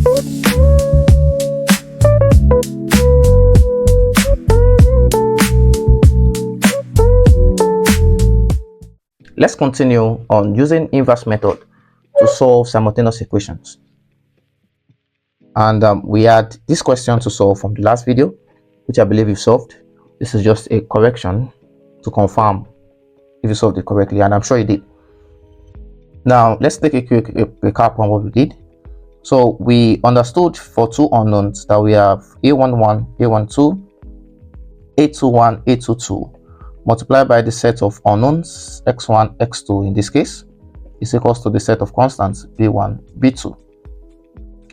Let's continue on using inverse method to solve simultaneous equations. And we had this question to solve from the last video, which I believe you solved. This is just a correction to confirm if you solved it correctly, and I'm sure you did. Now let's take a quick recap on what we did. So we understood for two unknowns that we have a11, a12, a21, a22 multiplied by the set of unknowns x1, x2 in this case is equals to the set of constants b1, b2.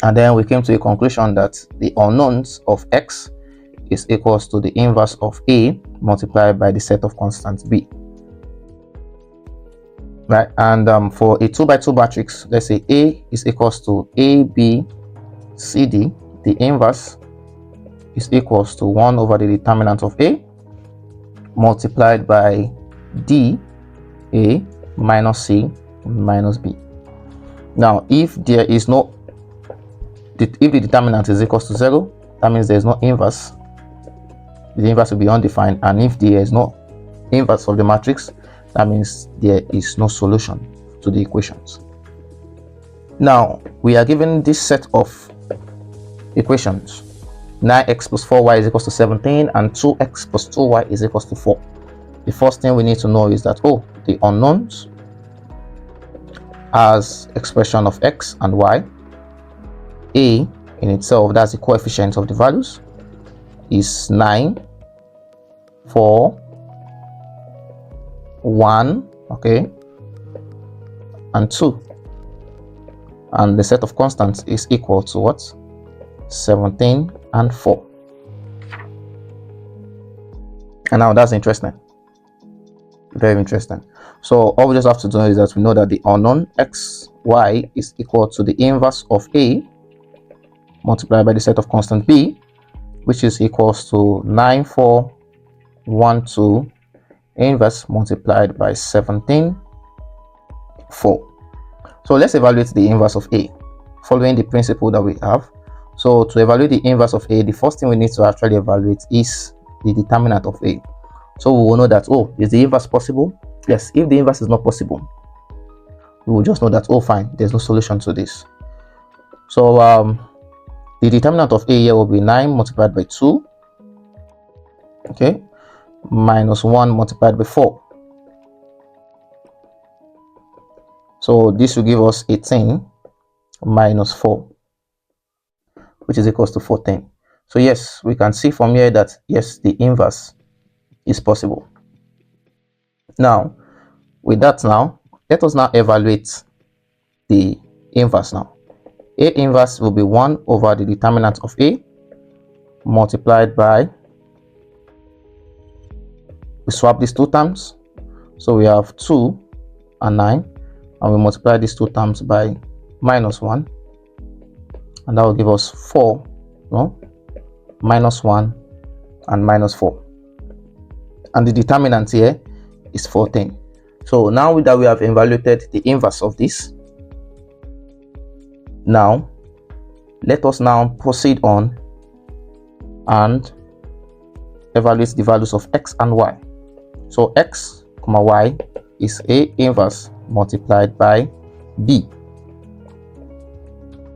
And then we came to a conclusion that the unknowns of x is equals to the inverse of a multiplied by the set of constants b. Right, and for a 2 by 2 matrix, let's say A is equals to A, B, C, D. The inverse is equals to 1 over the determinant of A multiplied by D, A minus C minus B. Now, if there is no, if the determinant is equals to 0, that means there is no inverse. The inverse will be undefined, and if there is no inverse of the matrix, that means there is no solution to the equations. Now we are given this set of equations: 9x plus 4y is equals to 17 and 2x plus 2y is equals to 4. The first thing we need to know is that the unknowns as expression of x and y, a in itself, that's the coefficient of the values, is 9, 4, 1, okay, and 2, and the set of constants is equal to what? 17 and 4. And now that's interesting, very interesting. So all we just have to do is that we know that the unknown x, y is equal to the inverse of a multiplied by the set of constant b, which is equals to 9, 4, 1, 2 inverse multiplied by 17, 4. So let's evaluate the inverse of a following the principle that we have. So to evaluate the inverse of a, the first thing we need to actually evaluate is the determinant of a. So we will know that, is the inverse possible? Yes. If the inverse is not possible, we will just know that, fine, there's no solution to this. So the determinant of a here will be 9 multiplied by 2, okay, minus 1 multiplied by 4. So this will give us 18 minus 4, which is equals to 14. So yes, we can see from here that yes, the inverse is possible. Now with that, now let us now evaluate the inverse. Now a inverse will be 1 over the determinant of a multiplied by, we swap these two terms, so we have 2 and 9, and we multiply these two terms by minus 1, and that will give us 4, minus 1 and minus 4, and the determinant here is 14. So now that we have evaluated the inverse of this, now let us now proceed on and evaluate the values of x and y. So x, y is a inverse multiplied by b.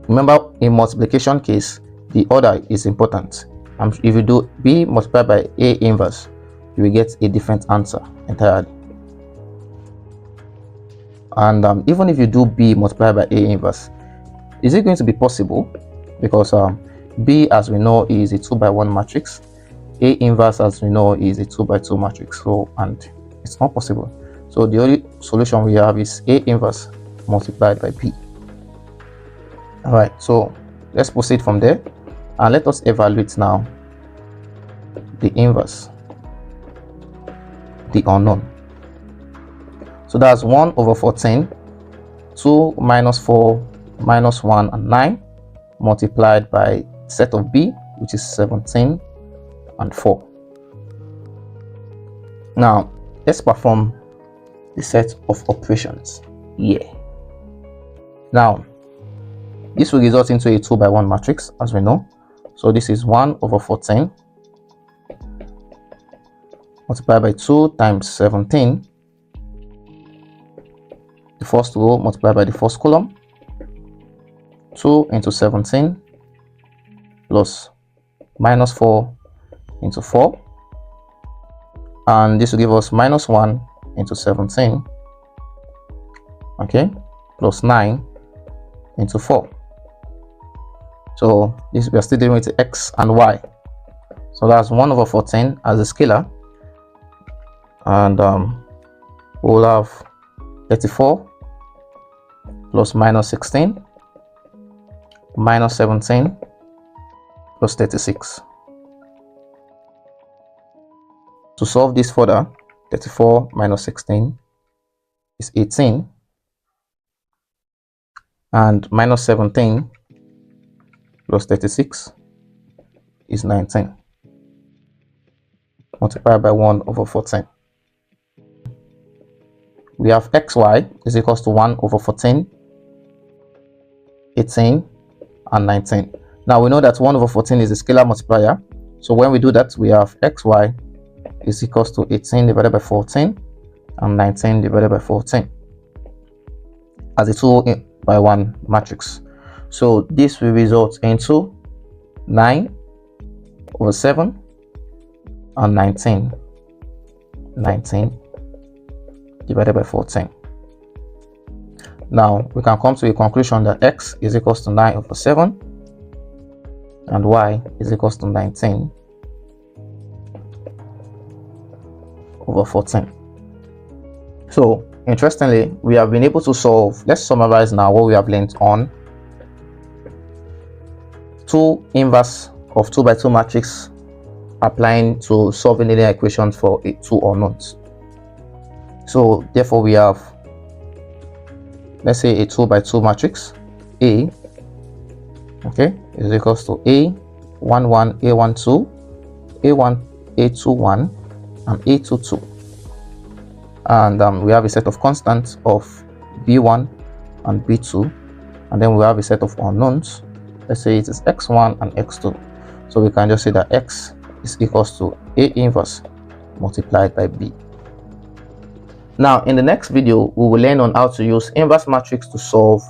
Remember, in multiplication case, the order is important. If you do b multiplied by a inverse, you will get a different answer entirely. And even if you do b multiplied by a inverse, is it going to be possible? Because b, as we know, is a 2 by 1 matrix. A inverse, as we know, is a 2 by 2 matrix. So, and it's not possible. So the only solution we have is a inverse multiplied by b. All right, so let's proceed from there and let us evaluate now the inverse, the unknown. So that's 1 over 14, 2 minus 4 minus 1 and 9 multiplied by set of b, which is 17 and 4. Now let's perform the set of operations here. Now This will result into a 2 by 1 matrix, as we know. So this is 1 over 14 multiplied by 2 times 17. The first row multiplied by the first column. 2 into 17 plus minus 4 into 4. And this will give us minus 1 into 17. Okay, plus 9 into 4. So this, we are still dealing with x and y. So that's 1 over 14 as a scalar. And we'll have 34 plus minus 16 minus 17 plus 36. To solve this further, 34 minus 16 is 18, and minus 17 plus 36 is 19, multiplied by 1 over 14. We have xy is equals to 1 over 14, 18, and 19. Now we know that 1 over 14 is a scalar multiplier. So when we do that, we have xy is equals to 18 divided by 14 and 19 divided by 14 as a 2 by 1 matrix. So this will result into 9 over 7 and 19 divided by 14. Now we can come to a conclusion that x is equals to 9 over 7 and y is equals to 19 over 14. So interestingly, we have been able to solve, let's summarize now what we have learned on 2 inverse of 2 by 2 matrix applying to solving linear equations for 2 unknowns. So therefore we have, let's say, a 2 by 2 matrix A, okay, is equals to A11, A12, A1, A21, and A22. And we have a set of constants of B1 and B2, and then we have a set of unknowns. Let's say it is x1 and x2. So we can just say that x is equals to A inverse multiplied by B. Now in the next video, we will learn on how to use inverse matrix to solve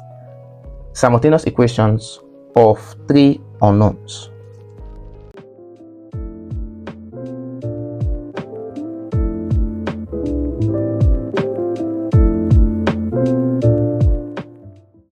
simultaneous equations of 3 unknowns.